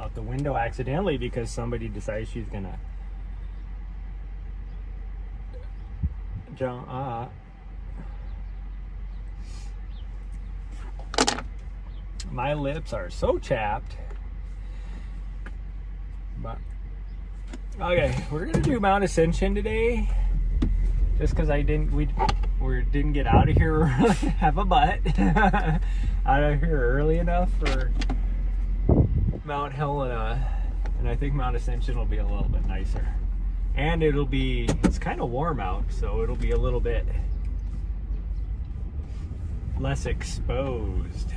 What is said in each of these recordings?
out the window accidentally because somebody decides she's gonna jump. My lips are so chapped. But okay, we're gonna do Mount Ascension today, just because we didn't get out of here early, have a butt out of here early enough for Mount Helena, and I think Mount Ascension will be a little bit nicer, and it's kind of warm out, so it'll be a little bit less exposed.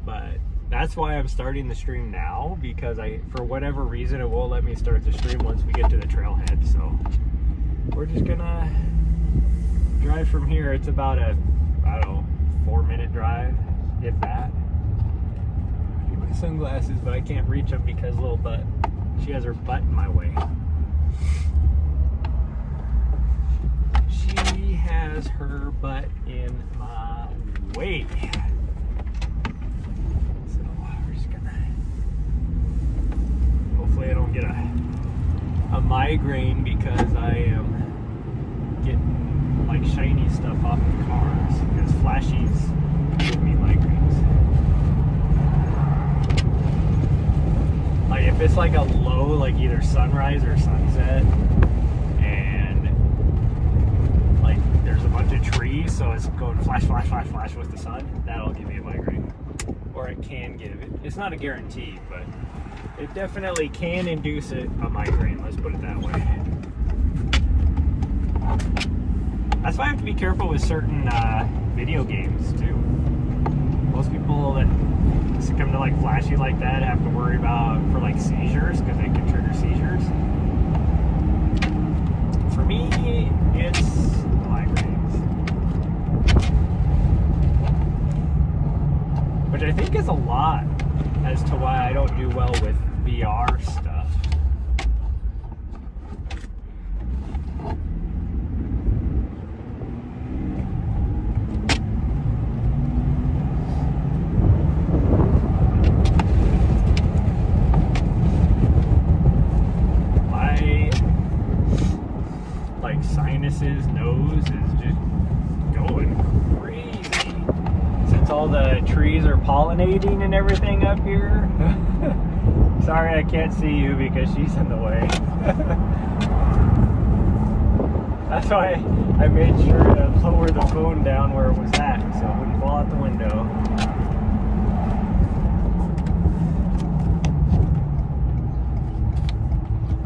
But that's why I'm starting the stream now, because for whatever reason, it won't let me start the stream once we get to the trailhead. So we're just gonna drive from here. It's about a, 4-minute drive, if that. I need my sunglasses, but I can't reach them because she has her butt in my way. She has her butt in my way. Hopefully I don't get a migraine because I am getting like shiny stuff off of cars, because flashies give me migraines. Like if it's like a low, like either sunrise or sunset, and like there's a bunch of trees, so it's going flash, flash, flash, flash with the sun, that'll give me a migraine. Or it can give it. It's not a guarantee, but it definitely can induce a migraine, let's put it that way. That's why I have to be careful with certain video games too. Most people that succumb to like flashy like that have to worry about for like seizures, because they can trigger seizures. For me, it's migraines, which I think is a lot as to why I don't do well with VR stuff. My sinuses, nose is just going crazy since all the trees are pollinating and everything up here. Sorry I can't see you because she's in the way. That's why I made sure to lower the phone down where it was at so it wouldn't fall out the window.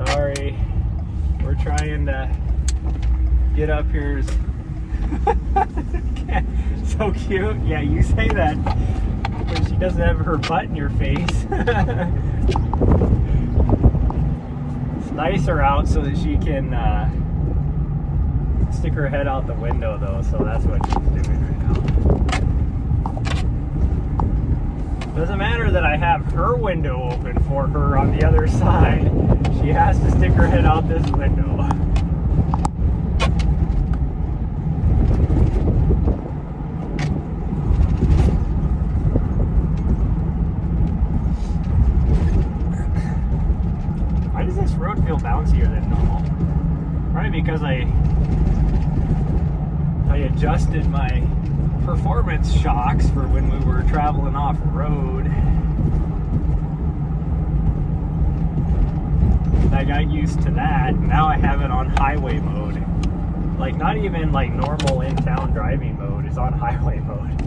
Sorry. We're trying to get up here. So cute. Yeah, you say that when she doesn't have her butt in your face. It's nicer out so that she can stick her head out the window though, so that's what she's doing right now. Doesn't matter that I have her window open for her on the other side. She has to stick her head out this window. Why does this road feel bouncier than normal? Probably because I adjusted my performance shocks for when we were traveling off-road. I got used to that. Now I have it on highway mode. Like not even like normal in-town driving mode, it's on highway mode.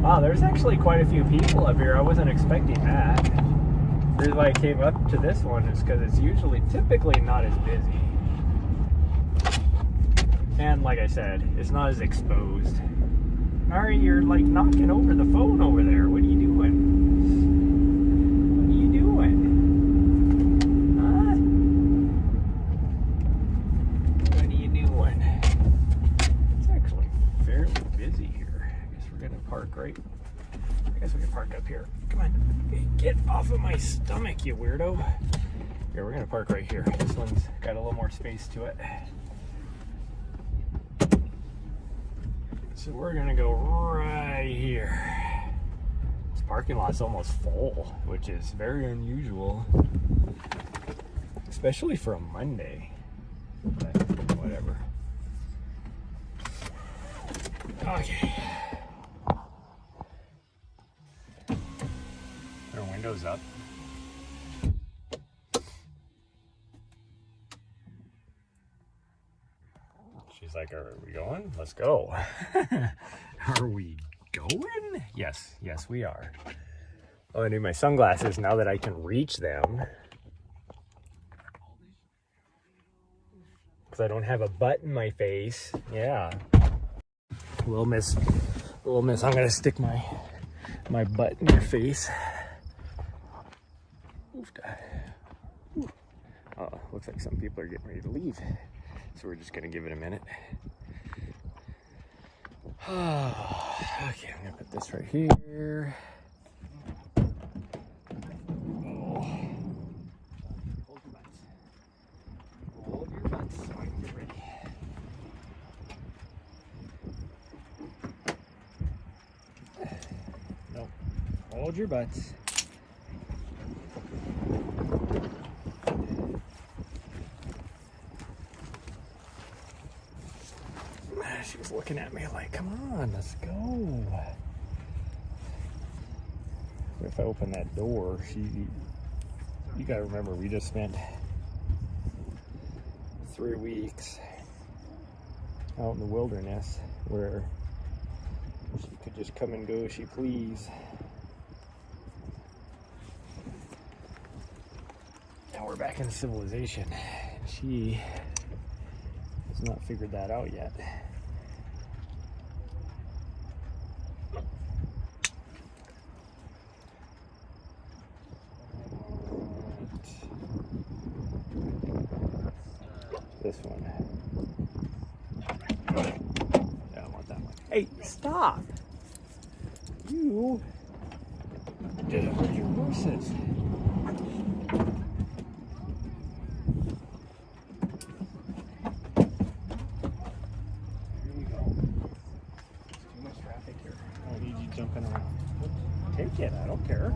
Wow, there's actually quite a few people up here. I wasn't expecting that. The reason why I came up to this one is because it's typically not as busy. And like I said, it's not as exposed. Ari, you're like knocking over the phone over there. What are you doing? What are you doing? Huh? What are you doing? It's actually fairly busy here. I guess we're gonna park right. I guess we can park up here. Come on. Hey, get off of my stomach, you weirdo. Here, we're gonna park right here. This one's got a little more space to it. So we're gonna go right here. This parking lot's almost full, which is very unusual, especially for a Monday. But whatever. Okay. Our window's up. She's like, are we going? Let's go. Are we going? Yes, yes, we are. Oh, I need my sunglasses now that I can reach them. Because I don't have a butt in my face. Yeah. Little miss, I'm gonna stick my butt in your face. Oh, looks like some people are getting ready to leave. So we're just gonna give it a minute. Okay, I'm gonna put this right here. Oh. Hold your butts. Hold your butts so I can get ready. Nope. Hold your butts. She was looking at me like, come on, let's go. If I open that door, you gotta remember, we just spent 3 weeks out in the wilderness where she could just come and go as she please. Now we're back in civilization. She has not figured that out yet. This one. Yeah, I want that one. Hey, stop! You did hurt your horses. Here we go. There's too much traffic here. I need you jumping around. Take it, I don't care.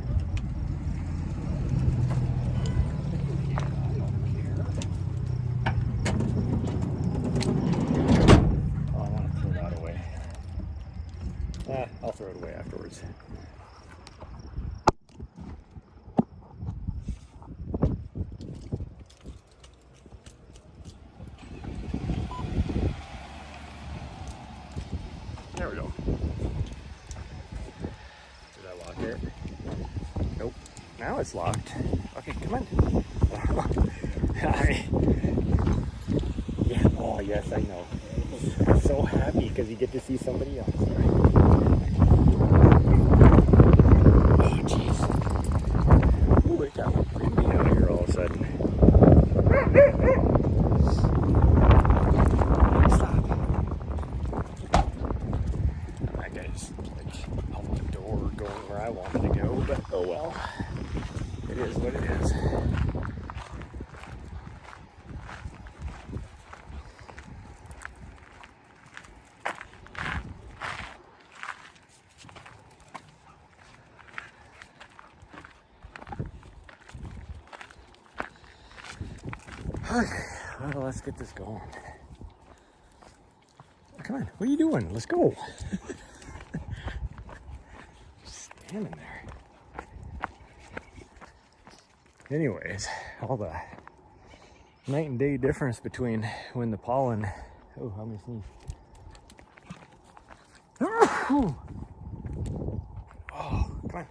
I'll throw it away afterwards. There we go. Did I lock it? Nope. Now it's locked. Okay, come on. Yeah. Oh, yes, I know. I'm so happy because you get to see somebody else. I wanted to go, but oh well. It is what it is. Okay, well, let's get this going. Come on, what are you doing? Let's go. Standing there. Anyways, all the night and day difference between when the pollen. Oh, how many sneeze? Oh, come on.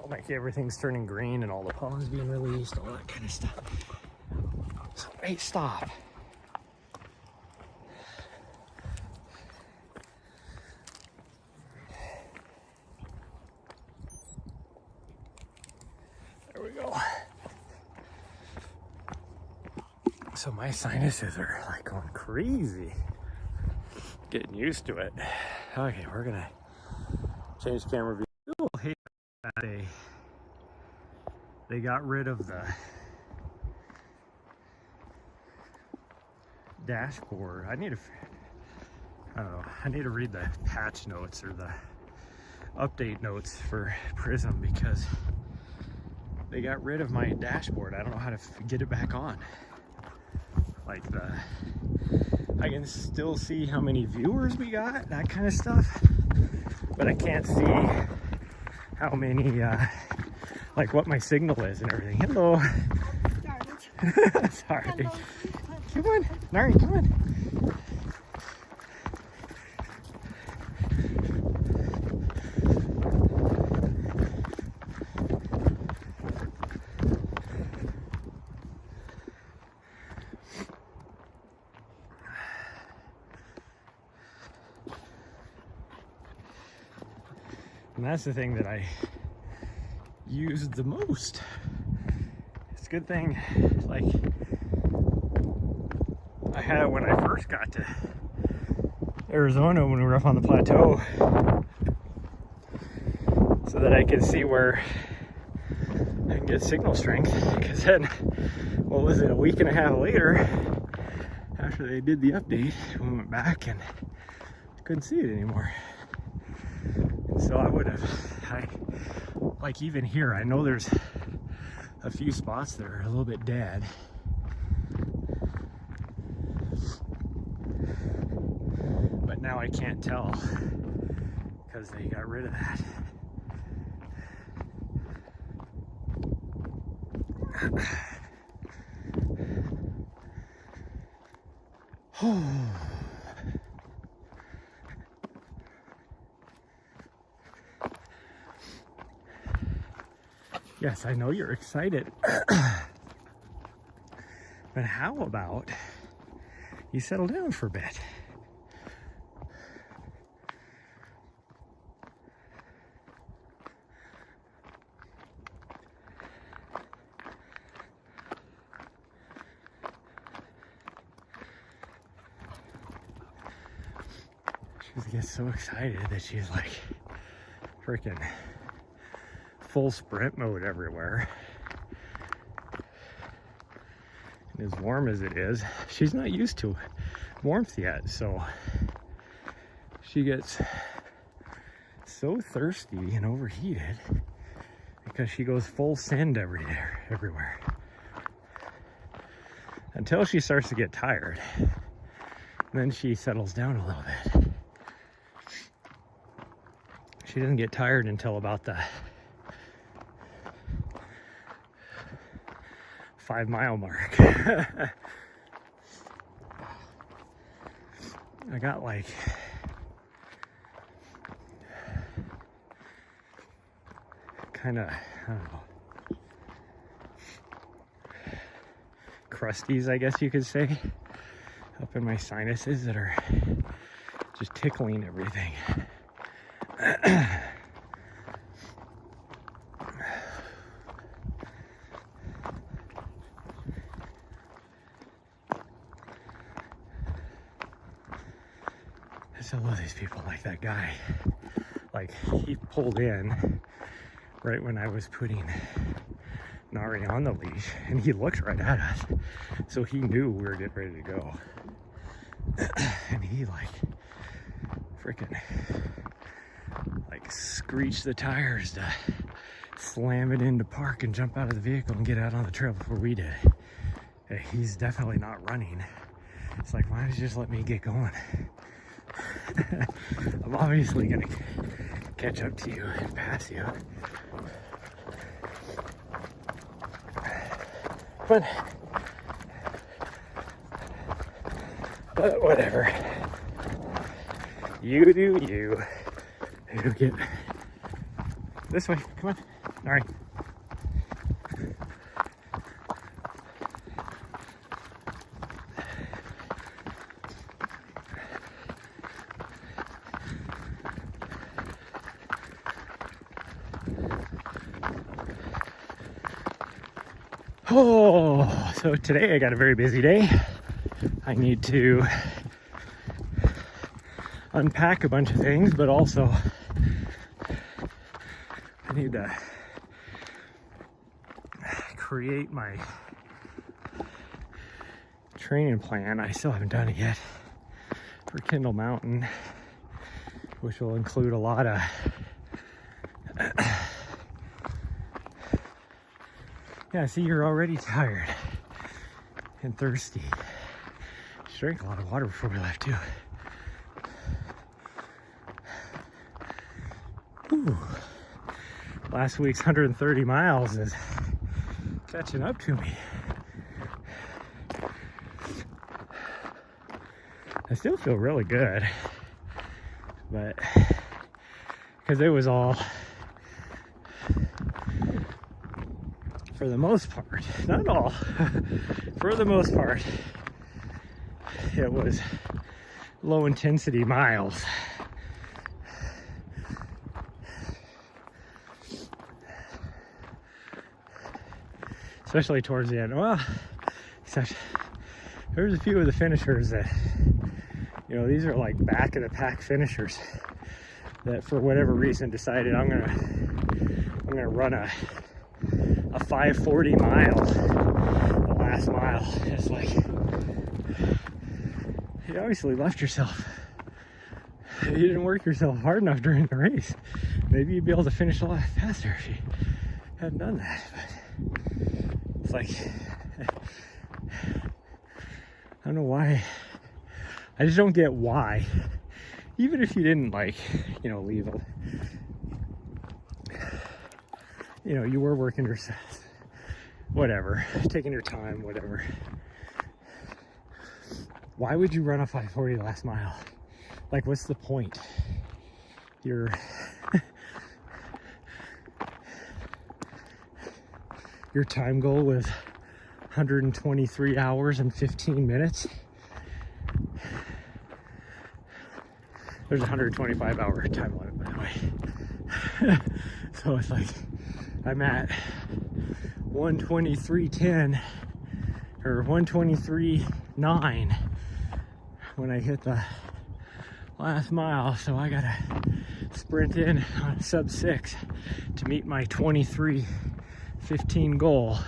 Oh, like everything's turning green and all the pollen's being released, all that kind of stuff. So, hey, stop. There we go. So my sinuses are like going crazy. Getting used to it. Okay, we're gonna change camera view. Oh, hey, they got rid of the dashboard. I need to I don't know. I need to read the patch notes or the update notes for Prism because they got rid of my dashboard. I don't know how to get it back on. Like I can still see how many viewers we got, that kind of stuff, but I can't see how many, like what my signal is and everything. Hello. Sorry. Hello. Come on, Nari, come on. And that's the thing that I used the most. It's a good thing, like, I had it when I first got to Arizona when we were up on the plateau, so that I could see where I can get signal strength. Because then, what was it, a week and a half later, after they did the update, we went back and couldn't see it anymore. So I would have, like even here, I know there's a few spots that are a little bit dead. But now I can't tell because they got rid of that. Yes, I know you're excited. But how about you settle down for a bit? She gets so excited that she's like freaking full sprint mode everywhere. And as warm as it is, she's not used to warmth yet, so she gets so thirsty and overheated because she goes full send everywhere. Until she starts to get tired. Then she settles down a little bit. She doesn't get tired until about the 5-mile mark. I got like kind of, I don't know, crusties, I guess you could say, up in my sinuses that are just tickling everything. I still love these people, like that guy. Like, he pulled in right when I was putting Nari on the leash, and he looked right at us, so he knew we were getting ready to go. And he like freaking like screeched the tires to slam it into park and jump out of the vehicle and get out on the trail before we did. Hey, he's definitely not running. It's like, why don't you just let me get going? I'm obviously gonna catch up to you and pass you. But whatever. You do you. You get this way. Come on. All right. Oh, so today I got a very busy day. I need to unpack a bunch of things, but also I need to create my training plan. I still haven't done it yet. for Kendall Mountain, which will include a lot of yeah, see, you're already tired and thirsty. Just drank a lot of water before we left too. Ooh. Last week's 130 miles is catching up to me. I still feel really good, but because it was all, for the most part, not all, for the most part, it was low intensity miles. Especially towards the end. Well, except there's a few of the finishers that, you know, these are like back of the pack finishers that for whatever reason decided I'm gonna run a 540 mile, the last mile. It's like, you obviously left yourself. You didn't work yourself hard enough during the race. Maybe you'd be able to finish a lot faster if you hadn't done that. But it's like, I don't know why. I just don't get why. Even if you didn't, like, you know, leave it. You know, you were working yourself, whatever, taking your time, whatever. Why would you run a 540 last mile? Like, what's the point? Your time goal was 123 hours and 15 minutes. There's a 125 hour time limit, by the way. So it's like, I'm at 123.10 or 123.9 when I hit the last mile. So I gotta sprint in on sub 6 to meet my 23:15 goal.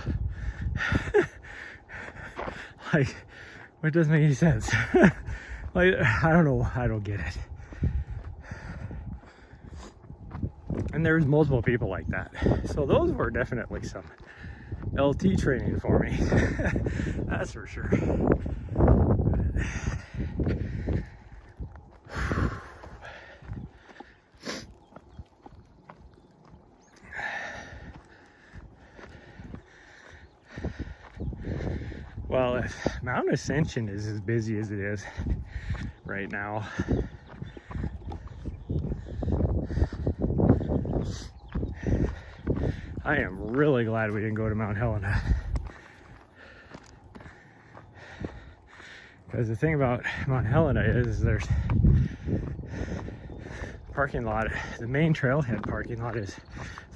Like, it doesn't make any sense. Like, I don't know, I don't get it. And there's multiple people like that. So those were definitely some LT training for me. That's for sure. Well, if Mount Ascension is as busy as it is right now, I am really glad we didn't go to Mount Helena. Because the thing about Mount Helena is there's parking lot, the main trailhead parking lot is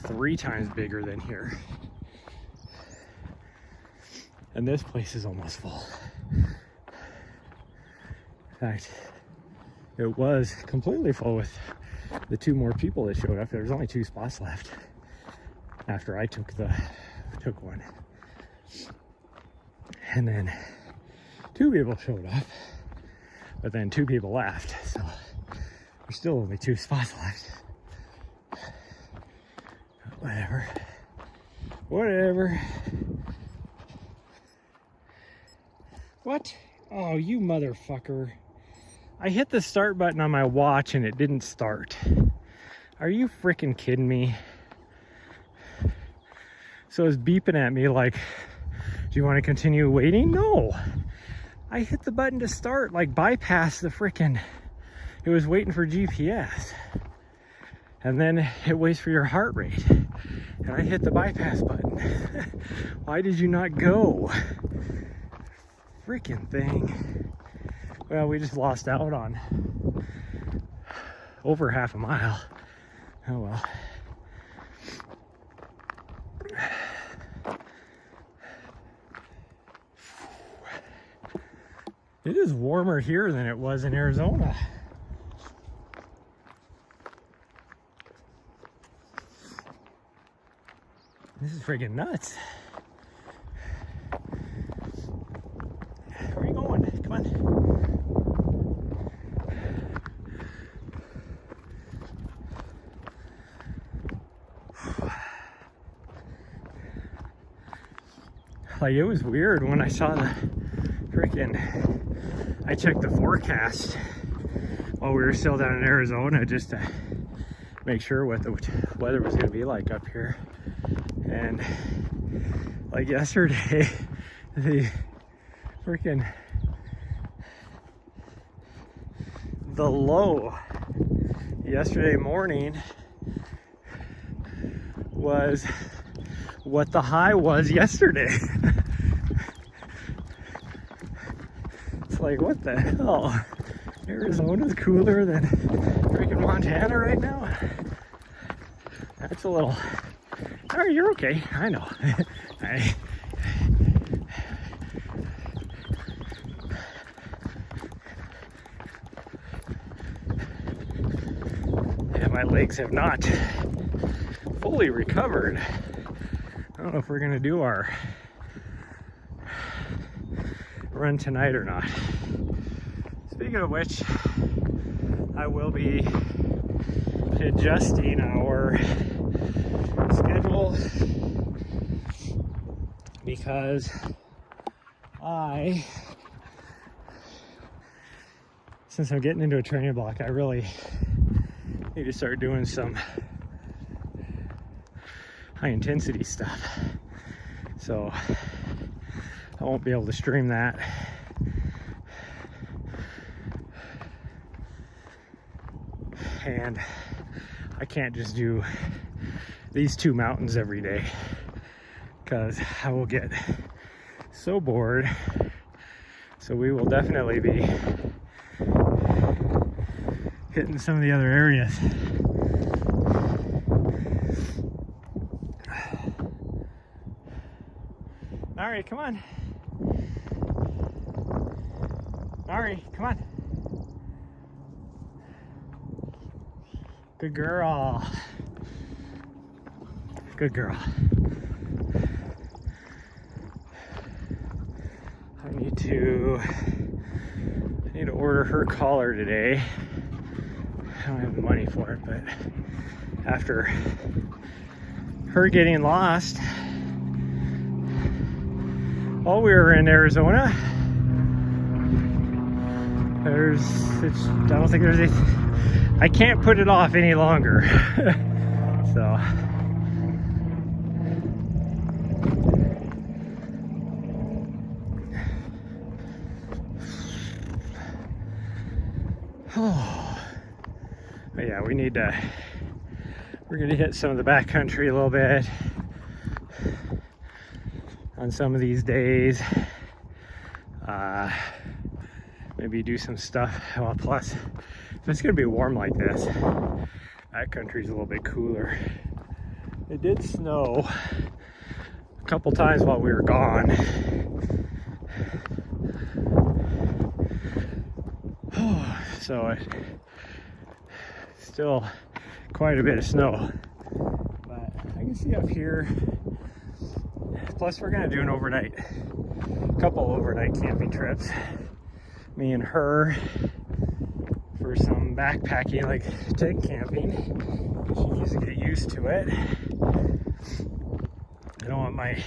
3 times bigger than here. And this place is almost full. In fact, it was completely full with the 2 more people that showed up. There was only 2 spots left after I took one. And then 2 people showed up, but then 2 people left. So there's still only 2 spots left. Whatever. What? Oh, you motherfucker. I hit the start button on my watch and it didn't start. Are you freaking kidding me? So it's beeping at me like, do you want to continue waiting? No. I hit the button to start, like bypass the freaking, it was waiting for GPS. And then it waits for your heart rate. And I hit the bypass button. Why did you not go? Freaking thing. Well, we just lost out on over half a mile. Oh well. It is warmer here than it was in Arizona. This is freaking nuts. Where are you going? Come on. Like, it was weird when I saw the I checked the forecast while we were still down in Arizona just to make sure what the weather was going to be like up here. And like yesterday, the low yesterday morning was what the high was yesterday. It's like, what the hell? Arizona's cooler than freaking Montana right now? That's a little... Oh, you're okay. I know. Yeah, my legs have not fully recovered. I don't know if we're gonna do our run tonight or not. Speaking of which, I will be adjusting our schedule because since I'm getting into a training block, I really need to start doing some high intensity stuff. So I won't be able to stream that. And I can't just do these two mountains every day because I will get so bored. So we will definitely be hitting some of the other areas. All right, come on. All right, come on. Good girl. Good girl. I need to order her collar today. I don't have the money for it, but after her getting lost while we were in Arizona, I don't think there's anything. I can't put it off any longer. So but yeah, we're gonna hit some of the backcountry a little bit on some of these days. Maybe do some stuff. Well, plus, if it's gonna be warm like this, backcountry's a little bit cooler. It did snow a couple times while we were gone. So it's still quite a bit of snow. But I can see up here. Plus, we're gonna do a couple overnight camping trips. Me and her for some backpacking, like tent camping. She needs to get used to it. I don't want my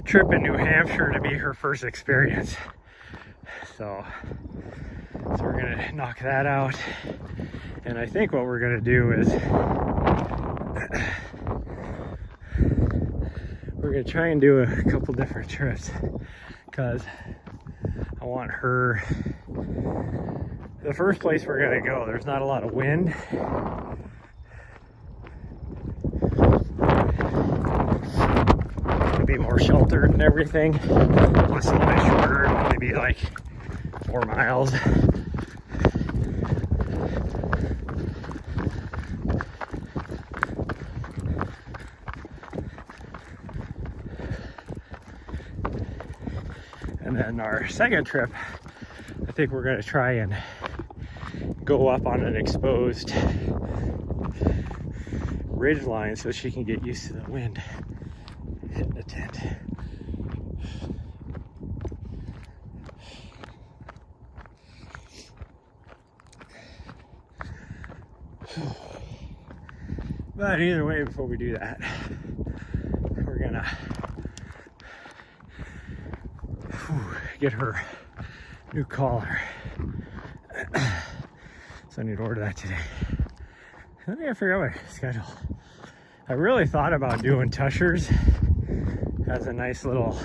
trip in New Hampshire to be her first experience. So we're gonna knock that out. And I think what we're gonna do is we're gonna try and do a couple different trips because I want her. The first place we're gonna go, there's not a lot of wind. It'll be more sheltered and everything. Plus a little bit shorter, maybe like 4 miles. And then our second trip, I think we're gonna try and go up on an exposed ridge line so she can get used to the wind hitting the tent. But either way, before we do that, we're gonna get her new collar. So I need to order that today. I think I figure out my schedule. I really thought about doing Tushers as a nice little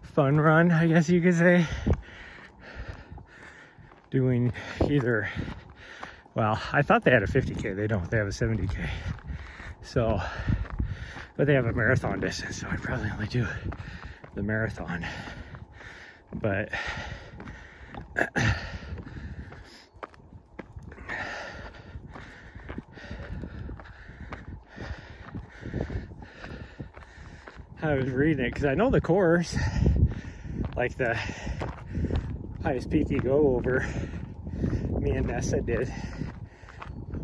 fun run, I guess you could say. Doing either, well, I thought they had a 50K. They don't. They have a 70K. So, but they have a marathon distance, so I'd probably only do the marathon. But I was reading it because I know the course, like the highest peak you go over, me and Nessa did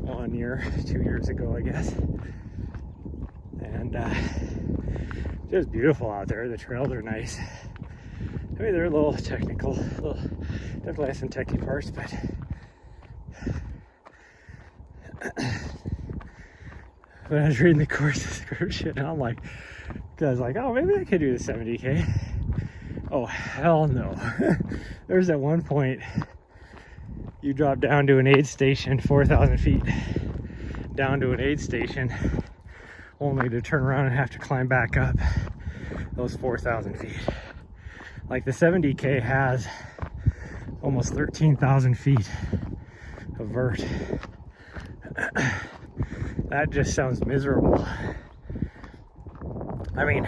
1 year, 2 years ago, I guess. And it was beautiful out there. The trails are nice. I mean, they're a little technical, definitely have some techy parts, but when I was reading the course description, and I'm like, I was like, oh, maybe I could do the 70K. Oh, hell no. There's at one point you drop down to an aid station, 4,000 feet down to an aid station, only to turn around and have to climb back up those 4,000 feet. Like the 70K has almost 13,000 feet of vert. That just sounds miserable. I mean,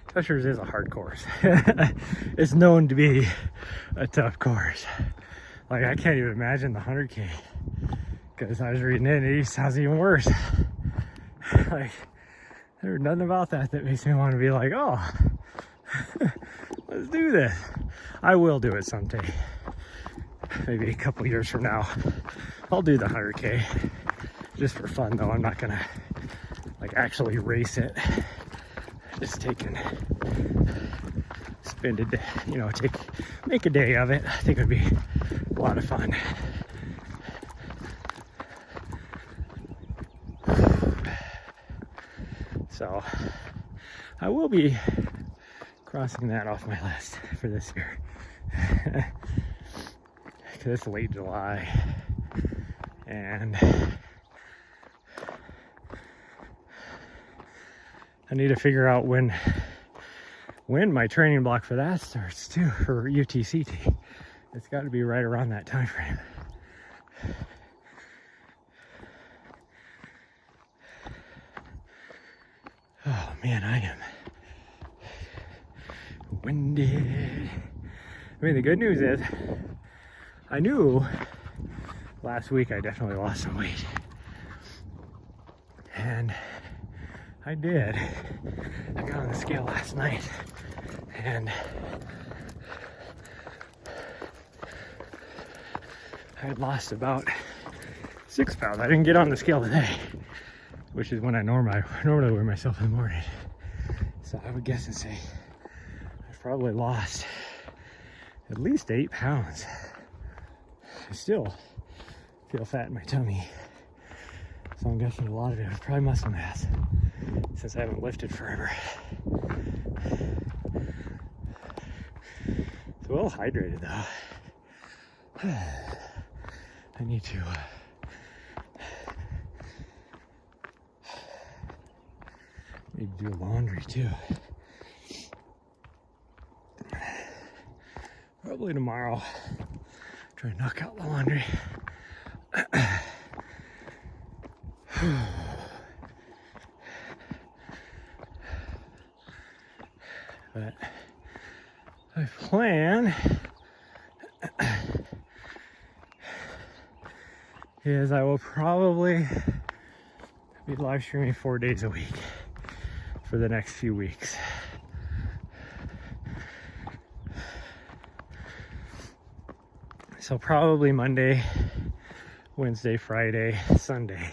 Tushers is a hard course. It's known to be a tough course. Like, I can't even imagine the 100K, because I was reading it and it sounds even worse. Like, there's nothing about that makes me want to be like, oh, let's do this. I will do it someday. Maybe a couple years from now. I'll do the 100K. Just for fun, though. I'm not gonna, like, actually race it. Just spend a day, you know, make a day of it. I think it would be a lot of fun. So I will be crossing that off my list for this year. Because it's late July and I need to figure out when my training block for that starts too, for UTCT. It's got to be right around that time frame. Oh man, I am winded. I mean, the good news is I knew last week I definitely lost some weight. And I did. I got on the scale last night and I had lost about 6 pounds. I didn't get on the scale today, which is when I normally weigh myself in the morning. So I would guess and say I've probably lost at least 8 pounds. I still feel fat in my tummy. So I'm guessing a lot of it was probably muscle mass, since I haven't lifted forever. It's well hydrated though. I need to do laundry too. Probably tomorrow. Try to knock out the laundry. But my plan is I will probably be live streaming 4 days a week for the next few weeks. So probably Monday, Wednesday, Friday, Sunday.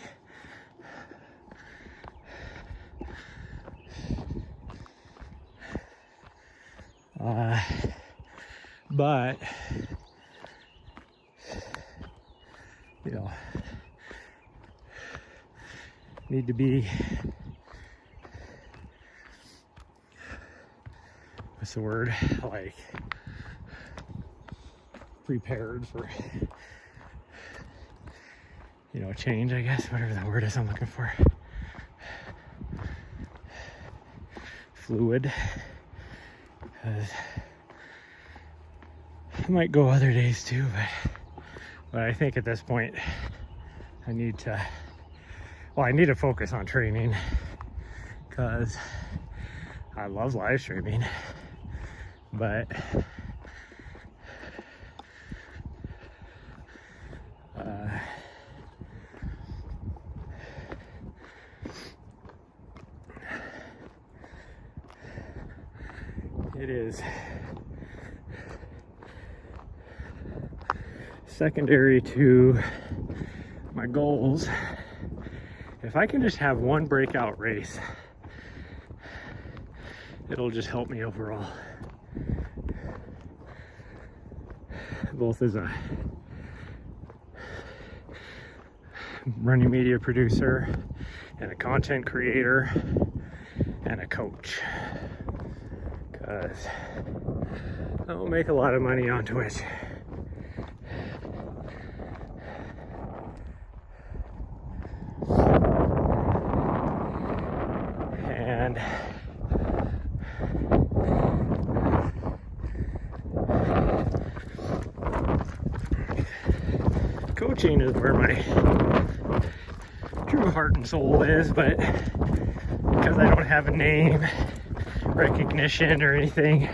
But you know, need to be, what's the word, like prepared for, you know, change, I guess, whatever the word is I'm looking for. Fluid. Because I might go other days too, but I think at this point I need to focus on training, because I love live streaming, but it is secondary to my goals. If I can just have one breakout race, it'll just help me overall. Both as a running media producer and a content creator and a coach. Because I don't make a lot of money on Twitch. And coaching is where my true heart and soul is, but because I don't have a name, recognition, or anything,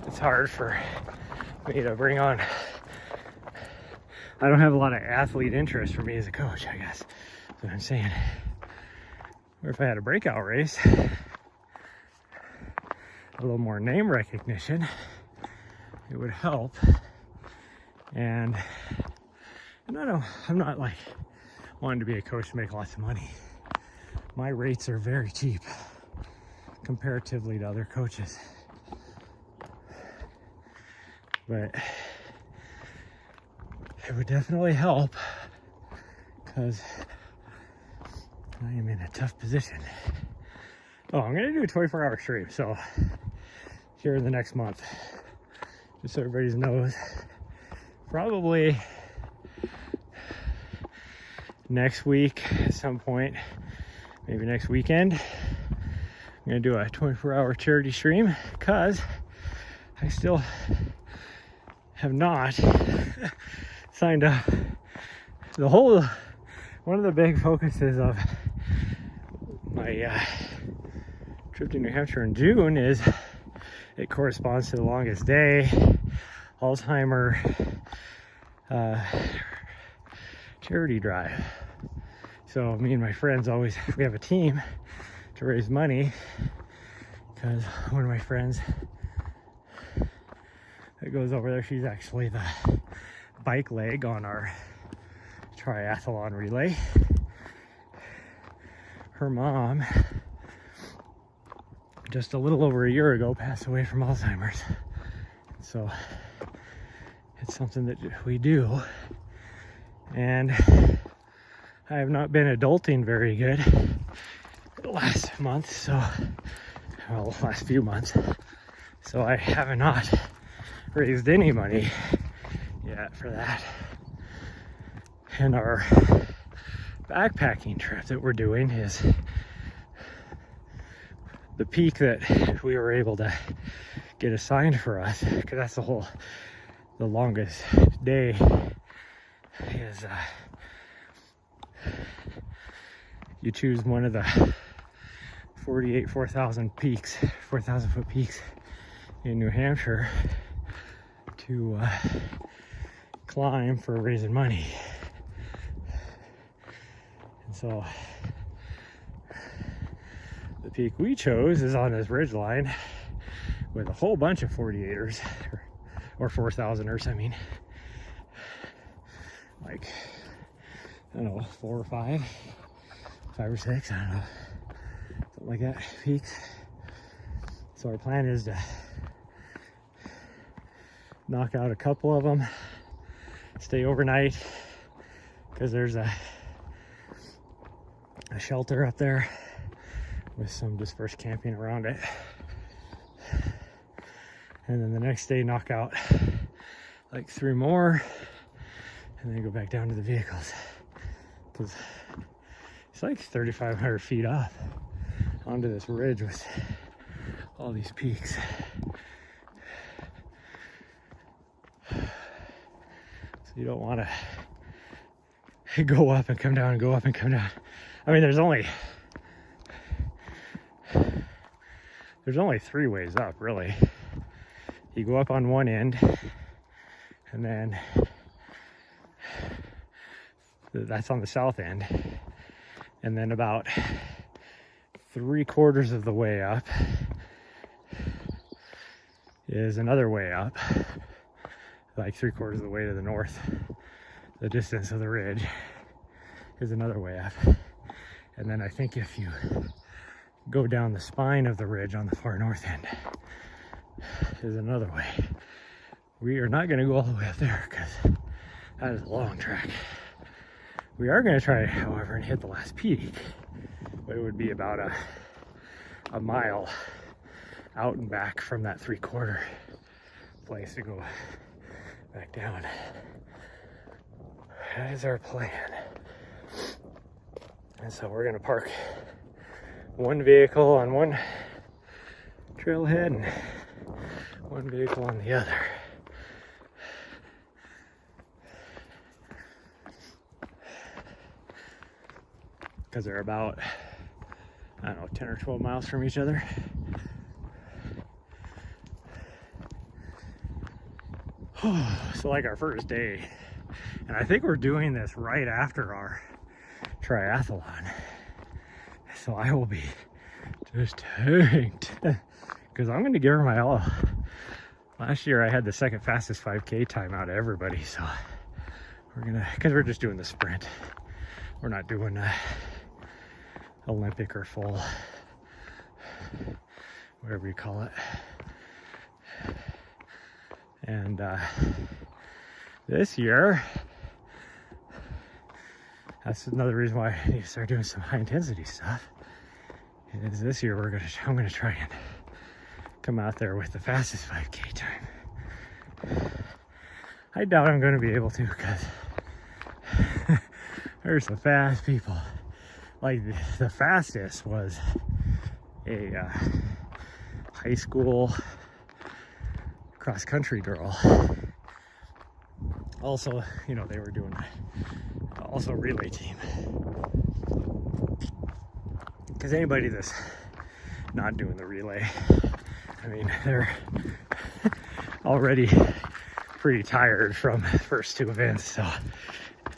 it's hard for me to bring on. I don't have a lot of athlete interest for me as a coach, I guess. That's what I'm saying. Or if I had a breakout race, a little more name recognition, it would help. And I'm not like wanting to be a coach to make lots of money. My rates are very cheap comparatively to other coaches. But it would definitely help, because I am in a tough position. Oh, I'm gonna do a 24-hour stream, so here in the next month, just so everybody knows, probably next week at some point, maybe next weekend, I'm gonna do a 24-hour charity stream, because I still have not signed up. One of the big focuses of my trip to New Hampshire in June is it corresponds to the longest day Alzheimer charity drive. So me and my friends we have a team to raise money, because one of my friends that goes over there, she's actually the bike leg on our triathlon relay. Her mom, just a little over a year ago, passed away from Alzheimer's. So it's something that we do. And I have not been adulting very good last month, last few months. So I have not raised any money yet for that. And our backpacking trip that we're doing is the peak that we were able to get assigned for us, because that's the longest day is you choose one of the 4,000 foot peaks in New Hampshire to climb for raising money. And so the peak we chose is on this ridge line with a whole bunch of 48ers or 4,000ers. I mean, like, I don't know, 4 or 5 or 6, I don't know, something like that, peaks. So our plan is to knock out a couple of them, stay overnight, because there's a shelter up there with some dispersed camping around it. And then the next day knock out like 3 more and then go back down to the vehicles, because it's like 3,500 feet up onto this ridge with all these peaks. So you don't want to go up and come down and go up and come down. I mean, there's only 3 ways up, really. You go up on one end, and then that's on the south end, and then about 3/4 of the way up is another way up, like 3/4 of the way to the north. The distance of the ridge is another way up, and then I think if you go down the spine of the ridge on the far north end is another way. We are not going to go all the way up there because that is a long trek. We are going to try, however, and hit the last peak, but it would be about a mile out and back from that 3/4 place to go back down. That is our plan. And so we're going to park one vehicle on one trailhead and one vehicle on the other. Because they're about, I don't know, 10 or 12 miles from each other. So like our first day, and I think we're doing this right after our triathlon. So I will be just tanked because I'm going to give her my all. Last year I had the second fastest 5K time out of everybody, so we're gonna, because we're just doing the sprint. We're not doing Olympic or full, whatever you call it. And this year, that's another reason why I need to start doing some high intensity stuff. Is this year I'm gonna try and come out there with the fastest 5K time. I doubt I'm gonna be able to, because there's some fast people. Like the fastest was a high school cross country girl. Also, you know, they were doing also relay team. Because anybody that's not doing the relay, I mean, they're already pretty tired from the first 2 events, so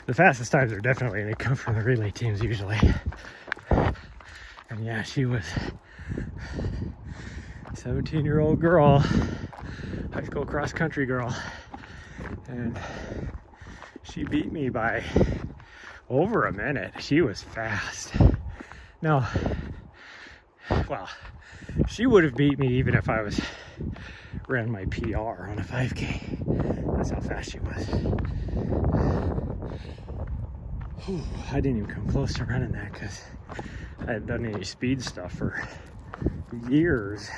the fastest times are definitely going to come from the relay teams usually. And yeah, she was a 17-year-old girl, high school cross country girl, and she beat me by over a minute. She was fast. No, well, she would have beat me even if I ran my PR on a 5K. That's how fast she was. Whew, I didn't even come close to running that because I hadn't done any speed stuff for years.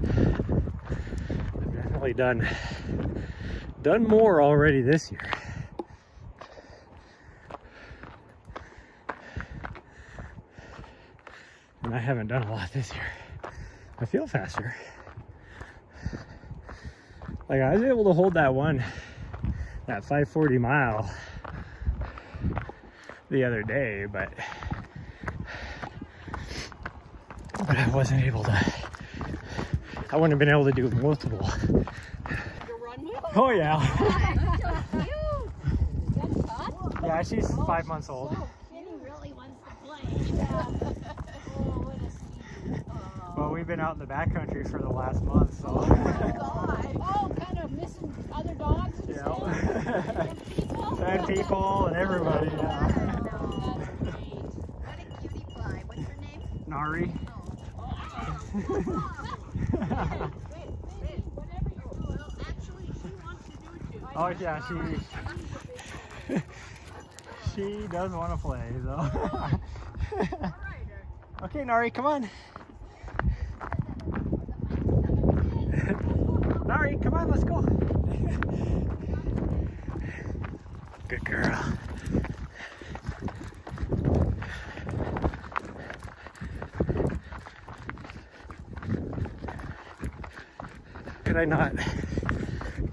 I've definitely done more already this year. And I haven't done a lot this year. I feel faster. Like I was able to hold that 540 mile the other day, but I wasn't able to, I wouldn't have been able to do multiple. You run with? Oh yeah. That's fun. Yeah, she's 5 months old. So Kenny really wants to play. Yeah. Oh, what a sweet. Well, we've been out in the backcountry for the last month, so. Oh my God. Oh, kind of missing other dogs and Yeah. stuff. And people. And people and everybody, yeah. That's great. What a cutie pie. What's her name? Nari. Whatever you do. Well, actually, she wants to do it too. Oh yeah, she does want to play, so. Okay, Nari, come on. Nari, come on, let's go. Good girl. Could I not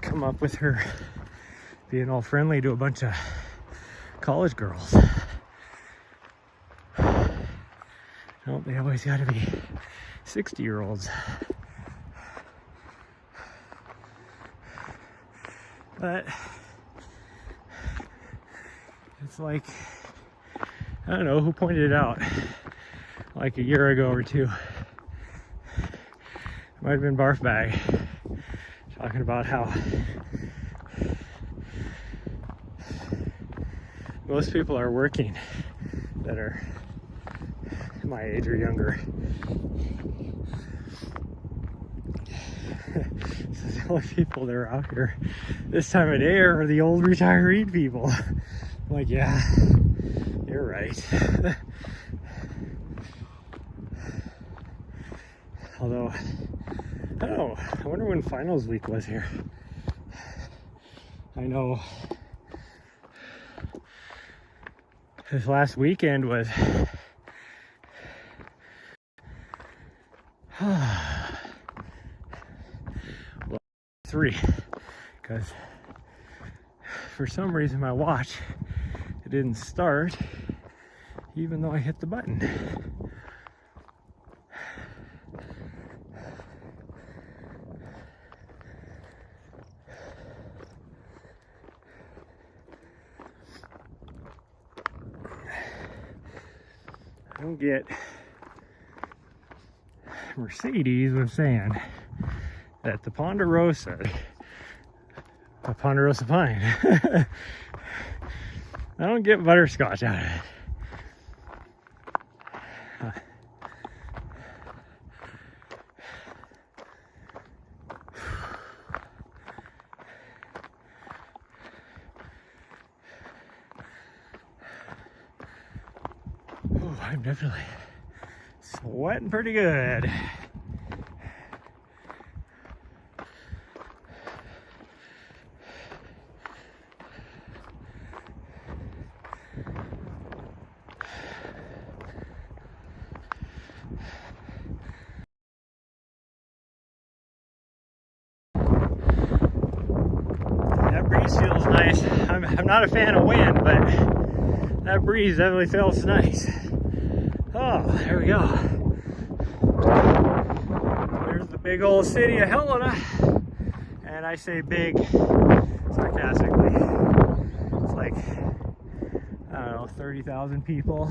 come up with her being all friendly to a bunch of college girls? No, they always gotta be 60-year-olds. But it's like, I don't know who pointed it out, like a year ago or two. It might have been Barf Bag, talking about how most people are working that are my age or younger. So the only people that are out here this time of day are the old retiree people. I'm like, yeah, you're right. Although, I don't know, I wonder when finals week was here. I know this last weekend was well, 3, because for some reason my watch, it didn't start even though I hit the button. I don't get Mercedes was saying that the Ponderosa pine, I don't get butterscotch out of it. Oh, I'm definitely sweating pretty good. That breeze feels nice. I'm not a fan of wind, but that breeze definitely feels nice. Oh, there we go. There's the big old city of Helena. And I say big sarcastically. It's like, I don't know, 30,000 people.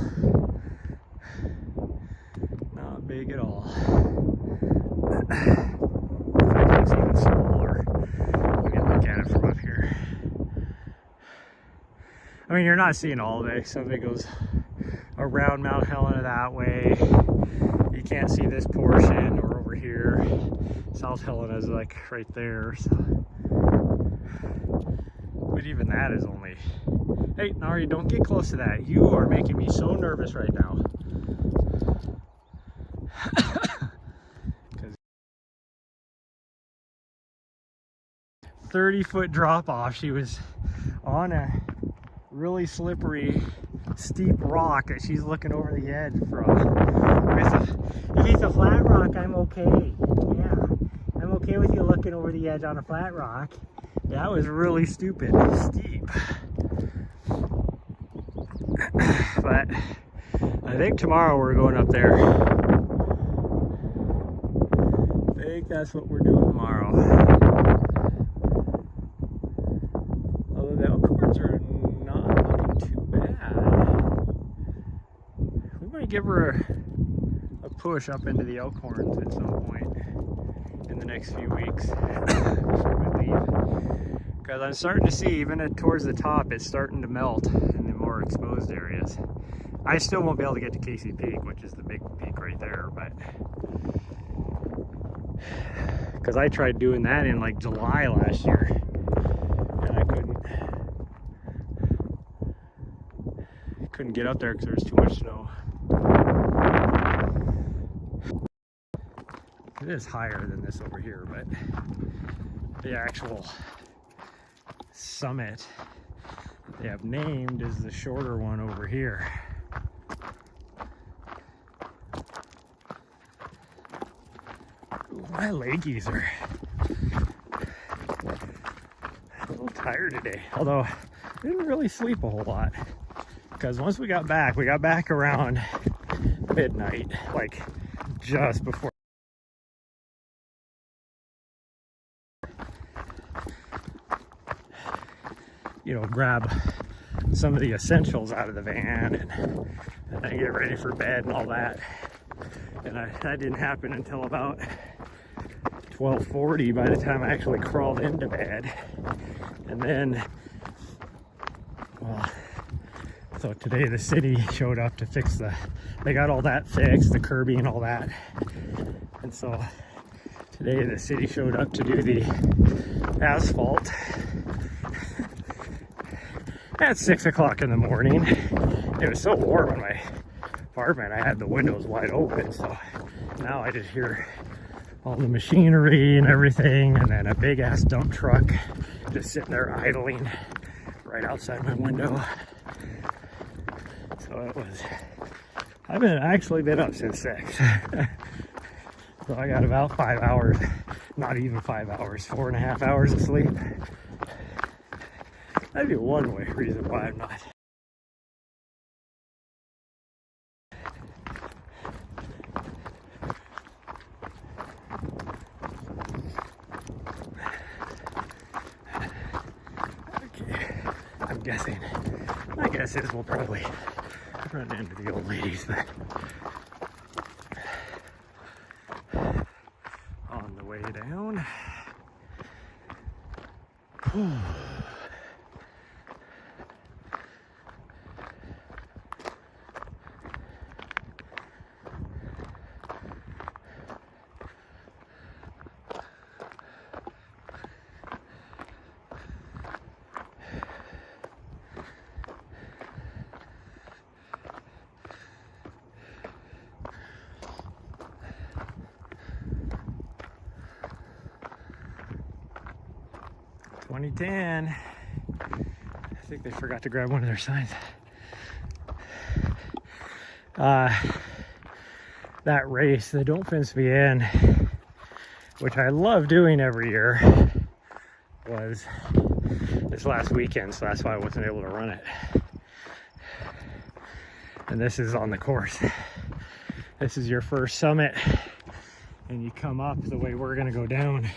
Not big at all. It's even smaller. You can look at it from up here. I mean, you're not seeing all of it. Some of it goes around Mount Helena that way. You can't see this portion or over here. South Helena is like right there. So. But even that is only... Hey, Nari, don't get close to that. You are making me so nervous right now. 30-foot drop off. She was on a really slippery, steep rock that she's looking over the edge from. If it's a flat rock, I'm okay. Yeah, I'm okay with you looking over the edge on a flat rock. That was really stupid, steep. But I think tomorrow we're going up there. I think that's what we're doing tomorrow. Although the Elkhorns are not looking too bad. We might give her a push up into the Elkhorns at some point in the next few weeks before we leave. Because I'm starting to see, even towards the top, it's starting to melt in the more exposed areas. I still won't be able to get to Casey Peak, which is the big peak right there, but because I tried doing that in like July last year and I couldn't get up there because there was too much snow. It is higher than this over here, but the actual summit they have named is the shorter one over here. Ooh, my leggies are a little tired today, although I didn't really sleep a whole lot because once we got back around midnight, like just before. You know, grab some of the essentials out of the van and then get ready for bed and all that. And that didn't happen until about 12:40 by the time I actually crawled into bed. And then, well, so today the city showed up to fix they got all that fixed, the curbing and all that. And so today the city showed up to do the asphalt at 6 o'clock in the morning. It was so warm in my apartment, I had the windows wide open, so now I just hear all the machinery and everything, and then a big ass dump truck just sitting there idling right outside my window. So I've actually been up since 6. So I got about 5 hours, not even 5 hours, 4.5 hours of sleep. That'd be one reason why I'm not. Okay, I'm guessing. My guess is we'll probably run into the old ladies, but on the way down. .2010. I think they forgot to grab one of their signs. That race, the Don't Fence Me In, which I love doing every year, was this last weekend, so that's why I wasn't able to run it. And this is on the course. This is your first summit, and you come up the way we're gonna go down.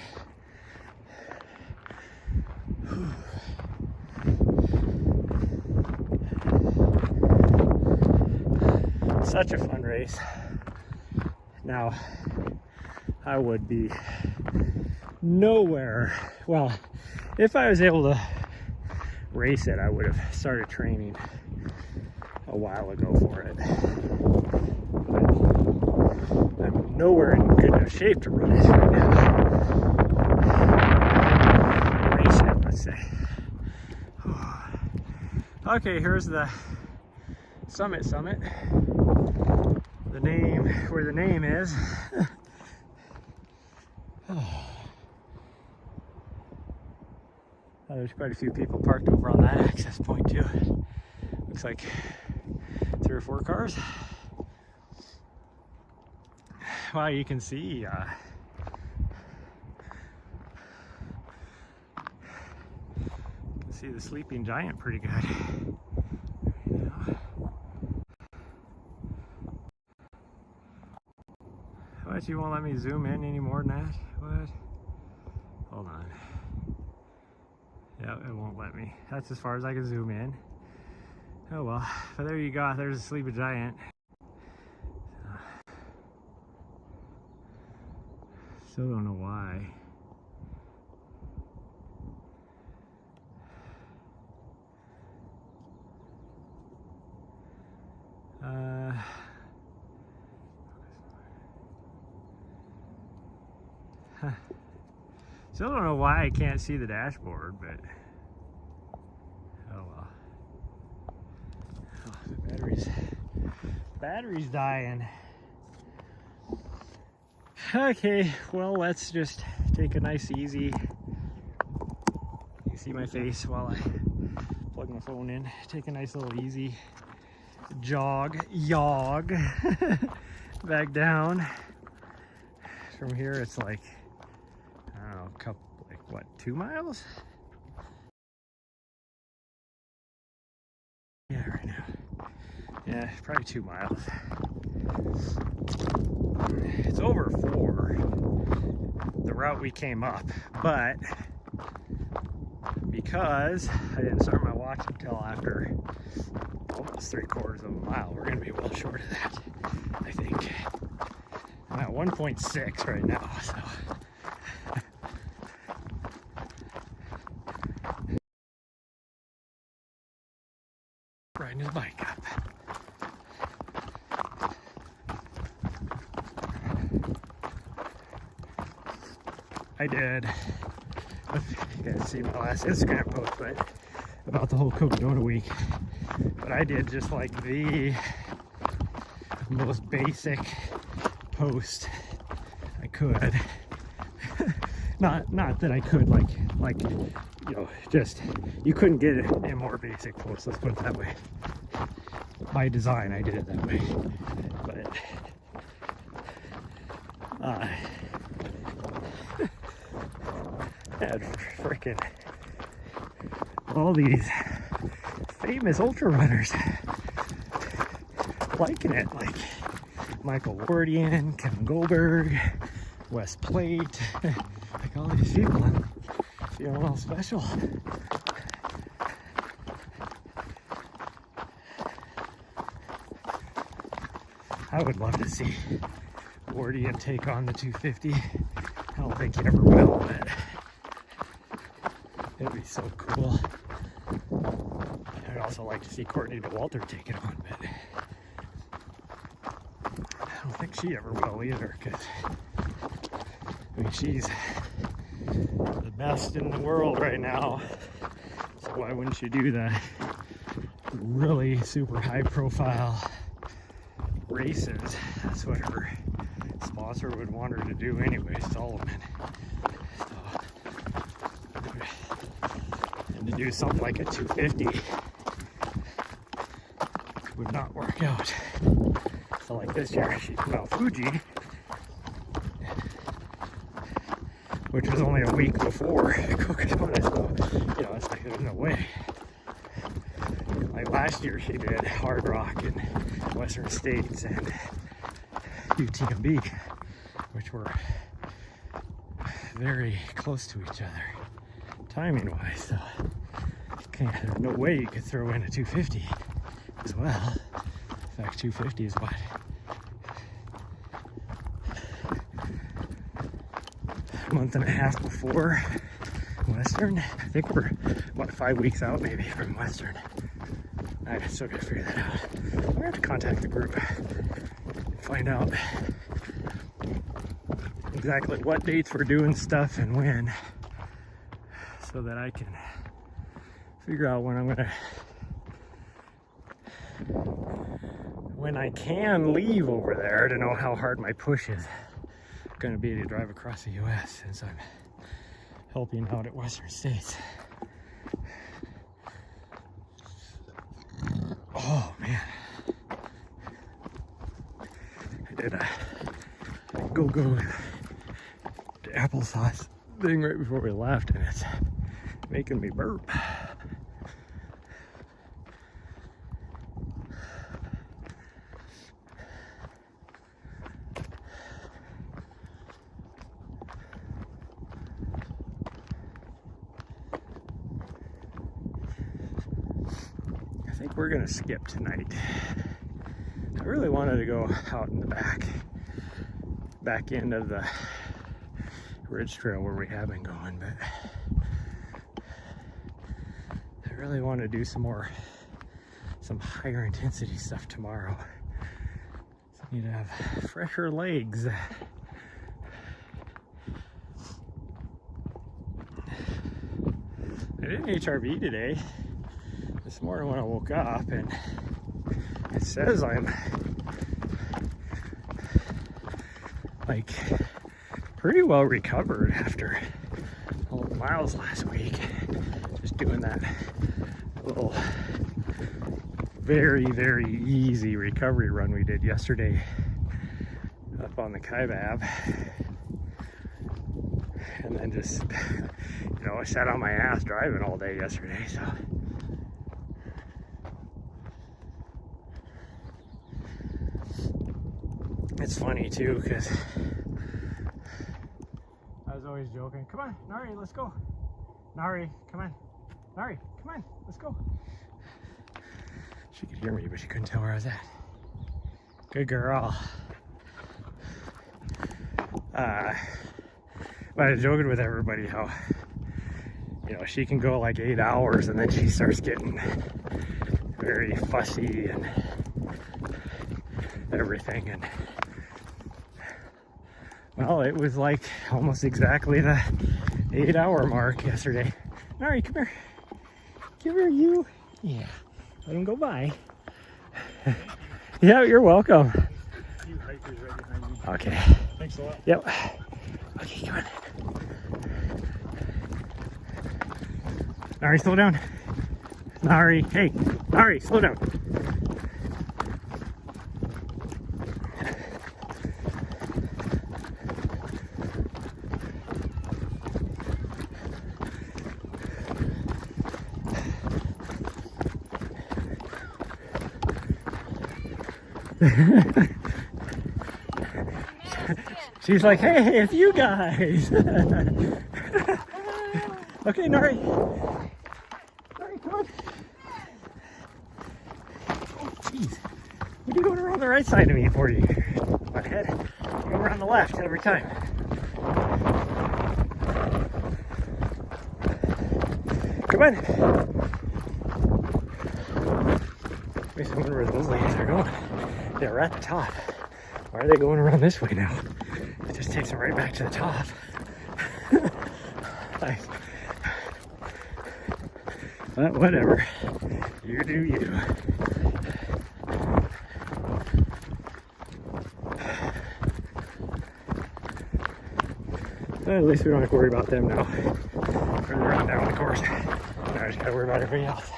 Such a fun race. Now, I would be nowhere. Well, if I was able to race it, I would have started training a while ago for it. But I'm nowhere in good enough shape to run it right now. Race it, let's say. Okay, here's the summit. The name, where the name is. There's quite a few people parked over on that access point too. Looks like 3 or 4 cars. Wow, you can see the sleeping giant pretty good. What, you won't let me zoom in any more than that? What? Hold on. Yeah, it won't let me. That's as far as I can zoom in. Oh well, but there you go. There's a sleeping giant. Still don't know why. Still don't know why I can't see the dashboard, but oh well. Oh, is it better? Battery's dying. Okay, well, let's just take a nice easy. You see my face while I plug my phone in. Take a nice little easy jog back down. From here it's like, I don't know, a couple, like what, 2 miles? Yeah, right now. Yeah, probably 2 miles. It's over 4, the route we came up, but because I didn't start my watch until after almost 3/4 of a mile, we're gonna be well short of that, I think. I'm at 1.6 right now, so. Riding his bike up. I did, you guys see my last Instagram post, but about the whole Cocodona week. But I did just like the most basic post I could. not that I could like you know, just you couldn't get a more basic post. Let's put it that way. By design, I did it that way. But had freaking all these famous ultra runners liking it, like Michael Wardian, Kevin Goldberg, Wes Plate, like all these people. I'm feeling all special. I would love to see Wardian take on the 250. I don't think he ever will, but it'd be so cool. I'd also like to see Courtney Dauwalter take it on, but I don't think she ever will either, because I mean, she's the best in the world right now. So why wouldn't you do the really super high profile races? That's what her sponsor would want her to do anyway, Solomon. And to do something like a 250 would not work out. So like this year, she's Mount Fuji, which was only a week before Cocodona, so you know, it's like there's no way. Like last year, she did Hard Rock and Western States and UTMB, which were very close to each other timing wise, so there's no way you could throw in a 250 as well. In fact, 250 is what, a month and a half before Western. I think we're what, 5 weeks out maybe from Western. I still gotta figure that out. I'm gonna have to contact the group and find out exactly what dates we're doing stuff and when, so that I can figure out when I can leave over there, to know how hard my push is going to be to drive across the US, since I'm helping out at Western States. Oh man, I did a go to applesauce thing right before we left, and it's making me burp. I think we're gonna skip tonight. I really wanted to go out in the back end of the ridge trail where we have been going, but I really want to do some higher intensity stuff tomorrow. So I need to have fresher legs. I did an HRV today, this morning when I woke up, and it says I'm like pretty well recovered after all the miles last week. Just doing that little very, very easy recovery run we did yesterday up on the Kaibab. And then just, you know, I sat on my ass driving all day yesterday, so. It's funny too, because I was always joking. Come on, Nari, let's go. Nari, come on. Nari, come on, let's go. She could hear me, but she couldn't tell where I was at. Good girl. But I was joking with everybody how, you know, she can go like 8 hours and then she starts getting very fussy and everything. And well, it was like almost exactly the 8-hour mark yesterday. Nari, come here. Come here, you. Yeah. Let him go by. Yeah, you're welcome. A few hikers right behind me. Okay. Thanks a lot. Yep. Okay, come on. Nari, slow down. Nari, hey. Nari, slow down. She's like, hey, it's you guys. Okay, Nari. Nari, come on. Oh, jeez. What are you going around the right side of me for you? My head. You go around the left every time. Come on. Wait, I wonder where those ladies are going. They're at the top. Why are they going around this way now? It just takes them right back to the top. Nice. But whatever. You do you. Well, at least we don't have to worry about them now. Further on down the course. Now I just gotta worry about everybody else.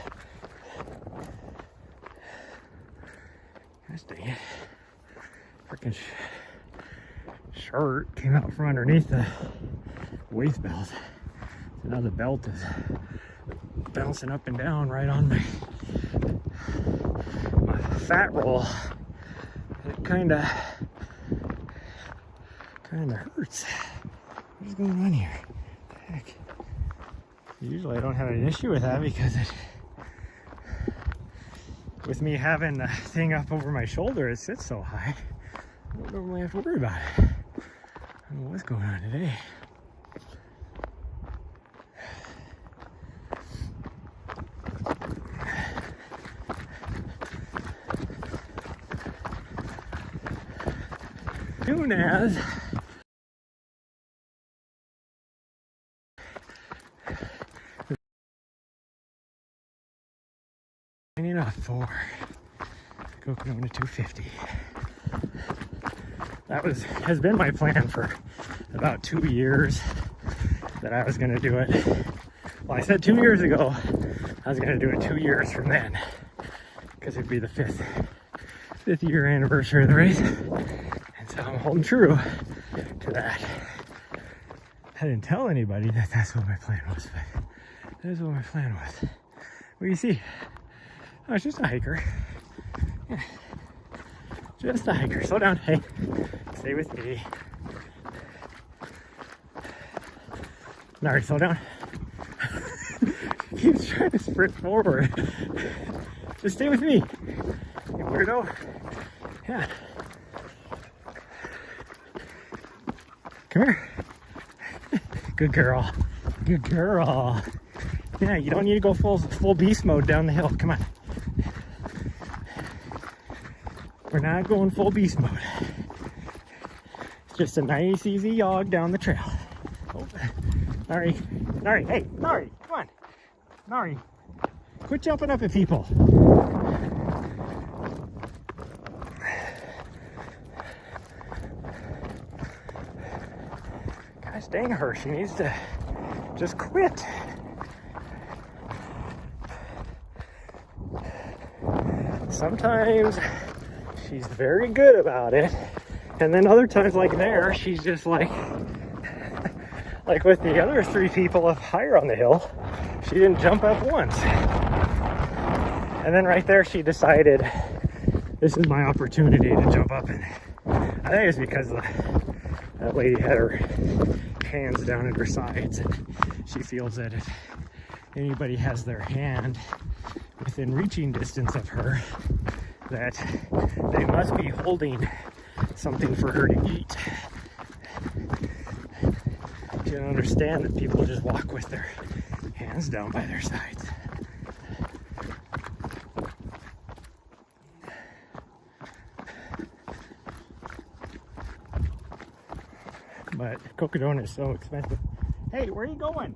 Gosh dang it. Freaking shirt came out from underneath the waist belt. So now the belt is bouncing up and down right on my fat roll. It kinda hurts. What's going on here? Heck. Usually I don't have an issue with that because with me having the thing up over my shoulder, it sits so high. I don't normally have to worry about it. I don't know what's going on today. Soon as enough for Coconut to 250. That has been my plan for about 2 years that I was going to do it. Well, I said 2 years ago I was going to do it 2 years from then because it'd be the fifth year anniversary of the race, and so I'm holding true to that. I didn't tell anybody that that's what my plan was, but that is what my plan was. What do you see? Oh, it's just a hiker. Yeah. Just a hiker. Slow down. Hey, stay with me. Nari, slow down. He keeps trying to sprint forward. Just stay with me. You weirdo. Yeah. Come here. Good girl. Good girl. Yeah, you don't need to go full beast mode down the hill. Come on. We're not going full beast mode. It's just a nice, easy jog down the trail. Oh. Nari, hey, Nari, come on. Nari, quit jumping up at people. sting her. She needs to just quit. Sometimes she's very good about it, and then other times, like there, she's just like with the other 3 people up higher on the hill, she didn't jump up once. And then right there, she decided this is my opportunity to jump up, and I think it's because that lady had her hands down at her sides, and she feels that if anybody has their hand within reaching distance of her, that they must be holding something for her to eat. She don't understand that people just walk with their hands down by their sides. But Cocodona is so expensive. Hey, where are you going?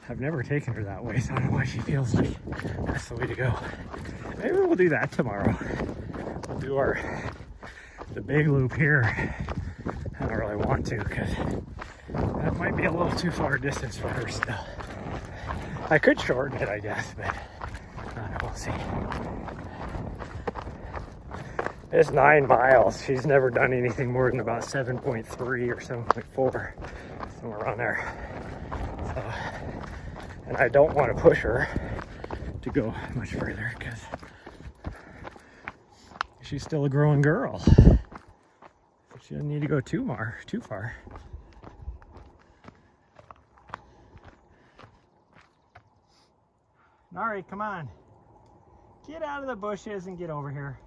I've never taken her that way, so I don't know why she feels like that's the way to go. Maybe we'll do that tomorrow. We'll do the big loop here. I don't really want to, because that might be a little too far a distance for her still. I could shorten it, I guess, but I don't know, we'll see. It's 9 miles. She's never done anything more than about 7.3 or 7.4, somewhere around there. So, and I don't want to push her to go much further because she's still a growing girl. She doesn't need to go too far. Nari, come on. Get out of the bushes and get over here.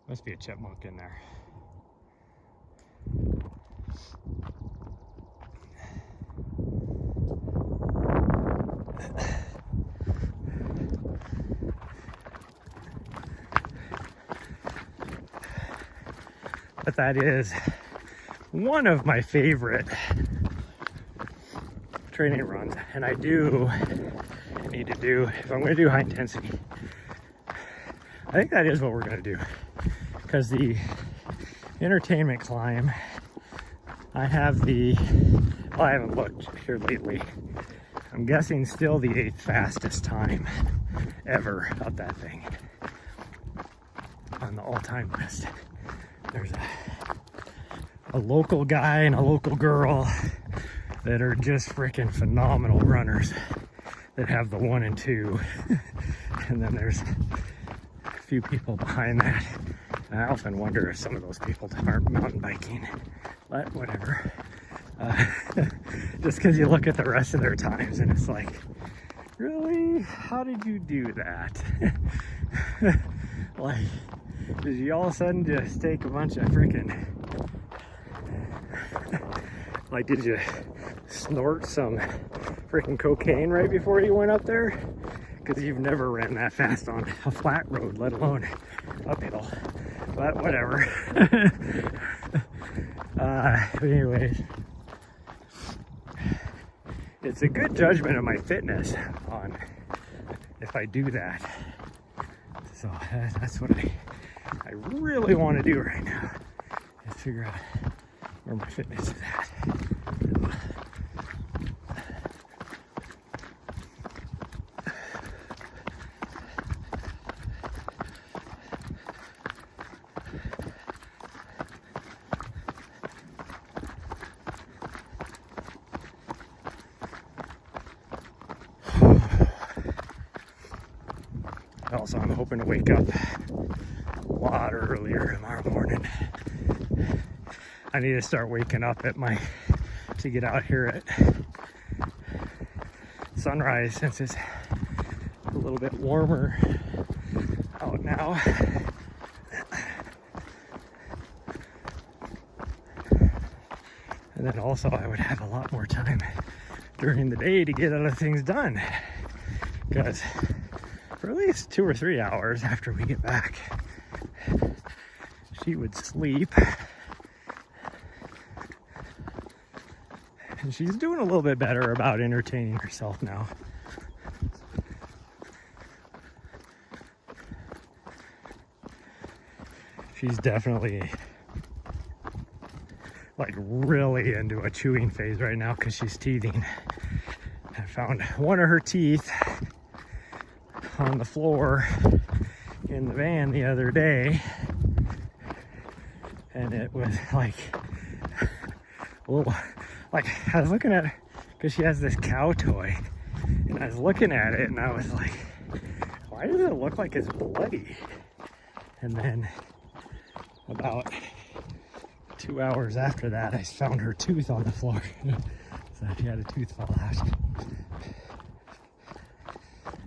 Must be a chipmunk in there. But that is one of my favorite training runs, and I do need to do, if I'm going to do high intensity, I think that is what we're going to do, because the entertainment climb, I have well, I haven't looked here lately, I'm guessing still the 8th fastest time ever of that thing on the all-time list. There's a local guy and a local girl that are just freaking phenomenal runners that have the 1 and 2. And then there's a few people behind that. And I often wonder if some of those people aren't mountain biking, but whatever. Just because you look at the rest of their times and it's like, really? How did you do that? Like, did you all of a sudden just take a bunch of freaking, like, did you snort some freaking cocaine right before you went up there? Because you've never ran that fast on a flat road, let alone uphill. But whatever. Anyways, it's a good judgment of my fitness on if I do that. So that's what I really want to do right now, is figure out where my fitness is at. Also, I'm hoping to wake up a lot earlier tomorrow morning. I need to start waking up to get out here at sunrise, since it's a little bit warmer out now. And then also I would have a lot more time during the day to get other things done, because for at least 2 or 3 hours after we get back, she would sleep. And she's doing a little bit better about entertaining herself now. She's definitely like really into a chewing phase right now because she's teething. I found one of her teeth on the floor in the van the other day, and it was like a little, like I was looking at it because she has this cow toy, and I was looking at it and I was like, why does it look like it's bloody? And then about 2 hours after that, I found her tooth on the floor. So she had a tooth fall out.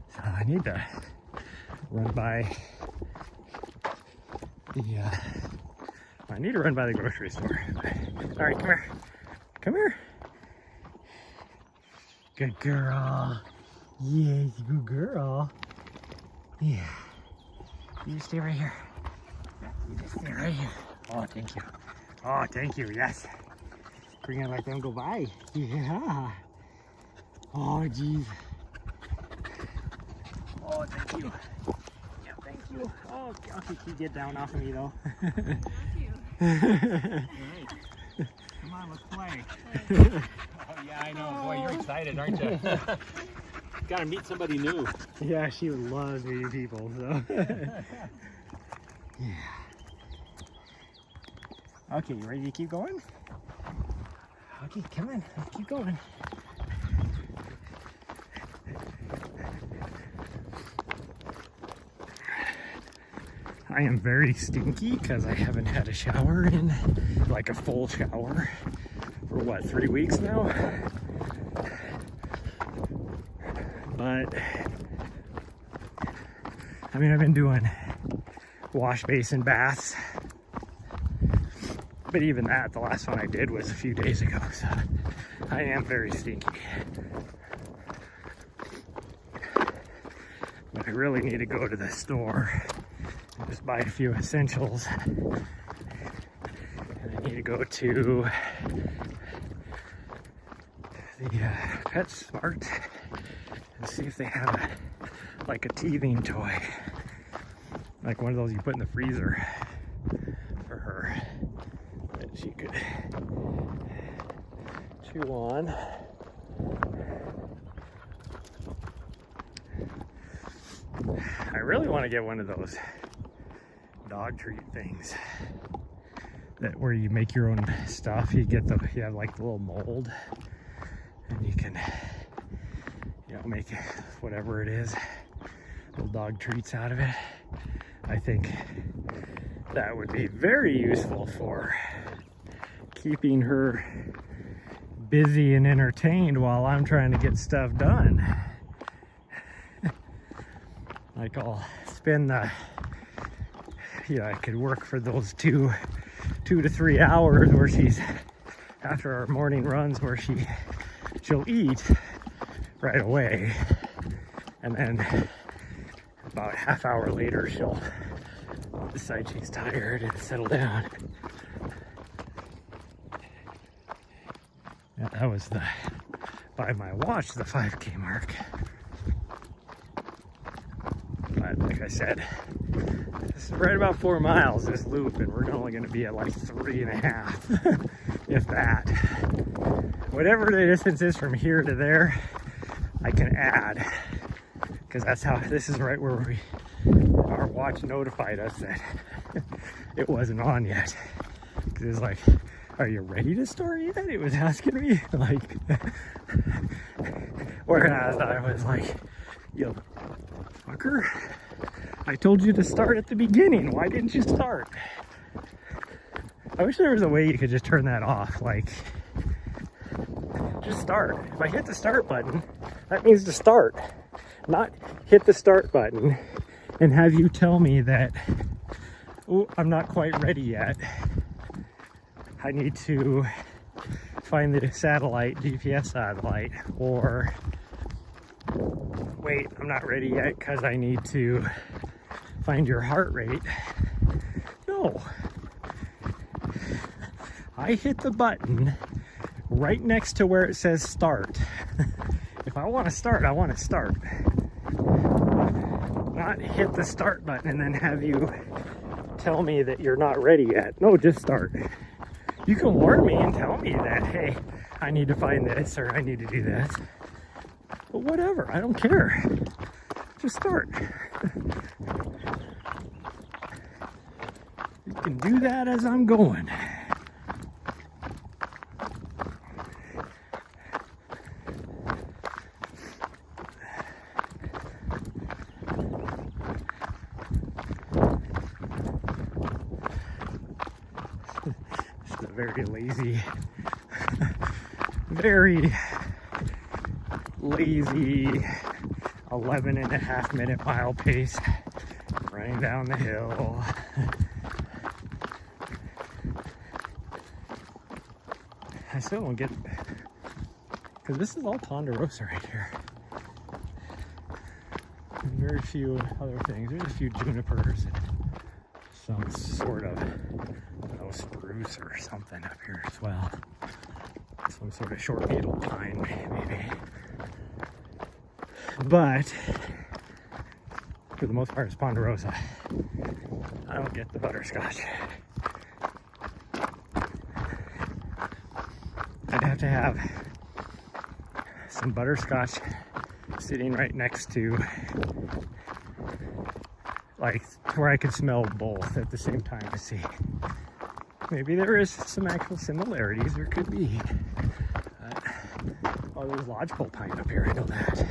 So I need to run by the grocery store. All right, come here. Come here. Good girl. Yes, good girl. Yeah. You just stay right here. You just stay right here. Oh, thank you. Oh, thank you. Yes. We're gonna let them go by. Yeah. Oh, geez. Oh, thank you. Yeah, thank you. Oh, okay, can you get down off of me though? Thank you. Right. Come on, let's play. Oh, yeah, I know. Boy, you're excited, aren't you? Gotta meet somebody new. Yeah, she loves meeting people, so. Yeah. Okay, you ready to keep going? Okay, come on, let's keep going. I am very stinky because I haven't had a shower in, like a full shower, for what, 3 weeks now? But, I mean, I've been doing wash basin baths, but even that, the last one I did was a few days ago, so I am very stinky. But I really need to go to the store and just buy a few essentials. And I need to go to the PetSmart and see if they have like a teething toy, like one of those you put in the freezer for her that she could chew on. I really want to get one of those dog treat things that where you make your own stuff. You have like the little mold, and you can, you know, make whatever it is, little dog treats out of it. I think that would be very useful for keeping her busy and entertained while I'm trying to get stuff done. Like I'll spend the, you know, I could work for those 2 to 3 hours where she's, after our morning runs, where she'll eat right away, and then about a half hour later she'll decide she's tired and settle down. Yeah, that was by my watch, the 5K mark. But like I said, this is right about 4 miles, this loop, and we're only going to be at like 3.5, if that. Whatever the distance is from here to there, I can add, because that's how, this is right where our watch notified us that it wasn't on yet. Because it was like, are you ready to start yet? It was asking me, like, whereas I was like, yo, fucker, I told you to start at the beginning. Why didn't you start? I wish there was a way you could just turn that off. Like, just start. If I hit the start button, that means to start. Not hit the start button and have you tell me that, oh, I'm not quite ready yet. I need to find the satellite, GPS satellite, or wait, I'm not ready yet because I need to find your heart rate. No. I hit the button right next to where it says start. If I want to start, I want to start. Not hit the start button and then have you tell me that you're not ready yet. No, just start. You can warn me and tell me that, hey, I need to find this or I need to do that. But whatever, I don't care. Just start. You can do that as I'm going. Just a very lazy, very lazy 11.5-minute mile pace running down the hill. I still don't get, because this is all Ponderosa right here. And very few other things. There's a few junipers and some sort of, I don't know, spruce or something up here as well. Some sort of short beetle pine, maybe. But for the most part, it's Ponderosa. I don't get the butterscotch. I'd have to have some butterscotch sitting right next to, like, where I could smell both at the same time to see. Maybe there is some actual similarities, there could be. Oh, there's lodgepole pine up here, I know that.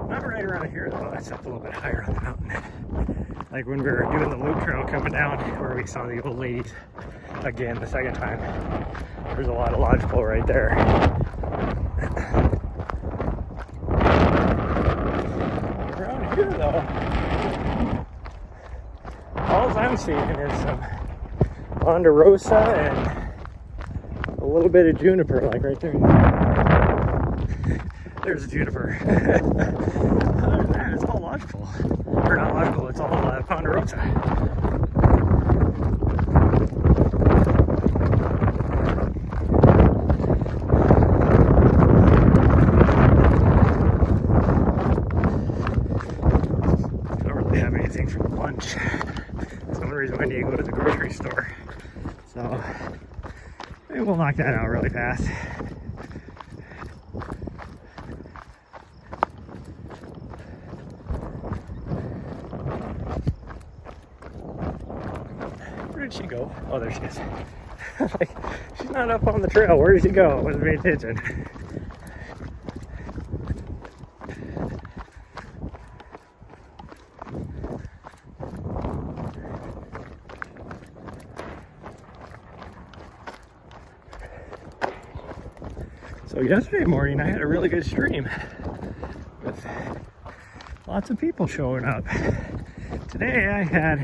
Not right around here though, that's up a little bit higher on the mountain. Like when we were doing the loop trail coming down where we saw the old ladies again the second time. There's a lot of lodgepole right there. Around here though, all I'm seeing is some Ponderosa and a little bit of juniper, like right there. There's a juniper. Other than that, it's all lodgepole. Or not lodgepole, it's all Ponderosa. I don't really have anything for lunch. That's the only reason I need to go to the grocery store. So maybe we'll knock that out really fast. Where did she go? Oh, there she is. Like, she's not up on the trail. Where did she go? I wasn't paying attention. So yesterday morning I had a really good stream with lots of people showing up. Today I had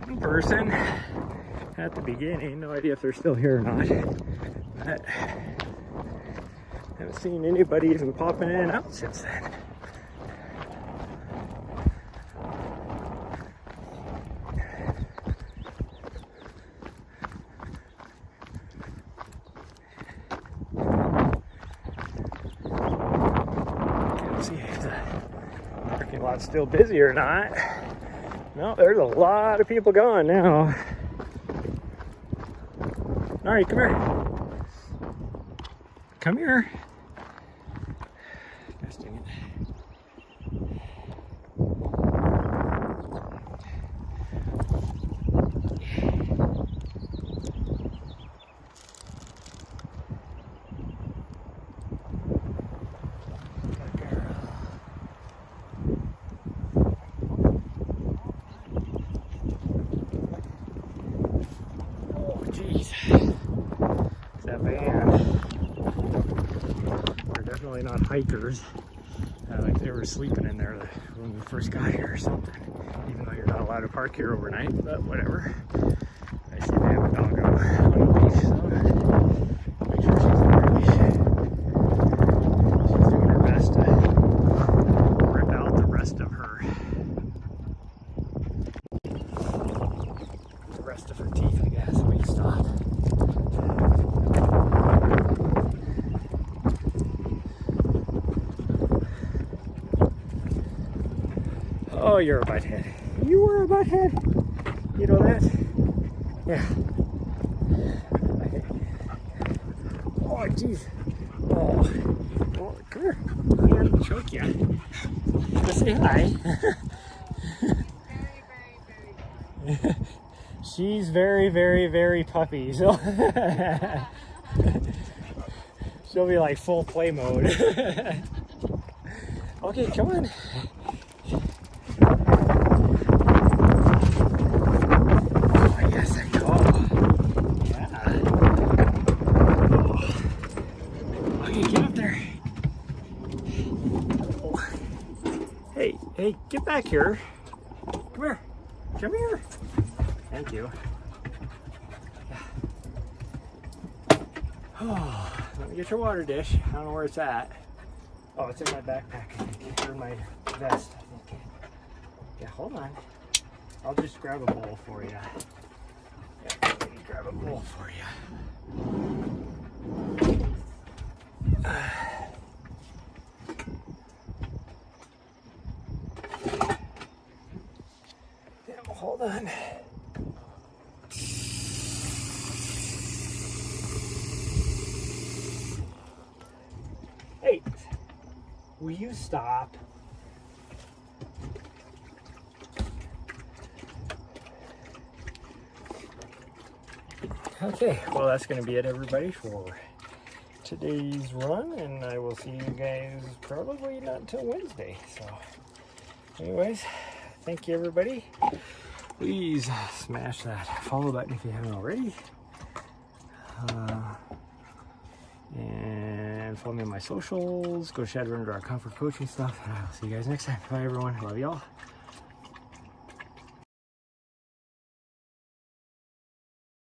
one person at the beginning, no idea if they're still here or not, but haven't seen anybody even popping in and out since then. See if the parking lot's still busy or not. No, there's a lot of people gone now. Alright, come here. Come here. Gosh dang it. That van. They're definitely not hikers. Like they were sleeping in there when we first got here or something. Even though you're not allowed to park here overnight, but whatever. I see they have a doggo on the leash, so make sure she's on her leash. She's doing her best to rip out the rest of her teeth, I guess. We can stop. Oh, you're a butthead. You were a butthead. You know that? Yeah. Oh, jeez. Oh, come here. I'm gonna choke you. Let's say hi. She's very, very, very puppy. So she'll be like full play mode. Okay, come on. Oh, yes, I go. Yeah. Okay, get up there. Oh. Hey, get back here. Come here. Come here. Thank you. Oh, let me get your water dish. I don't know where it's at. Oh, it's in my backpack, I think. Or my vest, I think. Yeah, hold on. I'll just grab a bowl for you. Yeah, let me grab a bowl for you. Yeah, hold on. Hey, will you stop? Okay, well that's going to be it, everybody, for today's run, and I will see you guys probably not until Wednesday. So anyways, thank you, everybody. Please smash that follow button if you haven't already, and follow me on my socials. Go to Shadowrunner.com for coaching stuff, and I'll see you guys next time. Bye, everyone. Love y'all.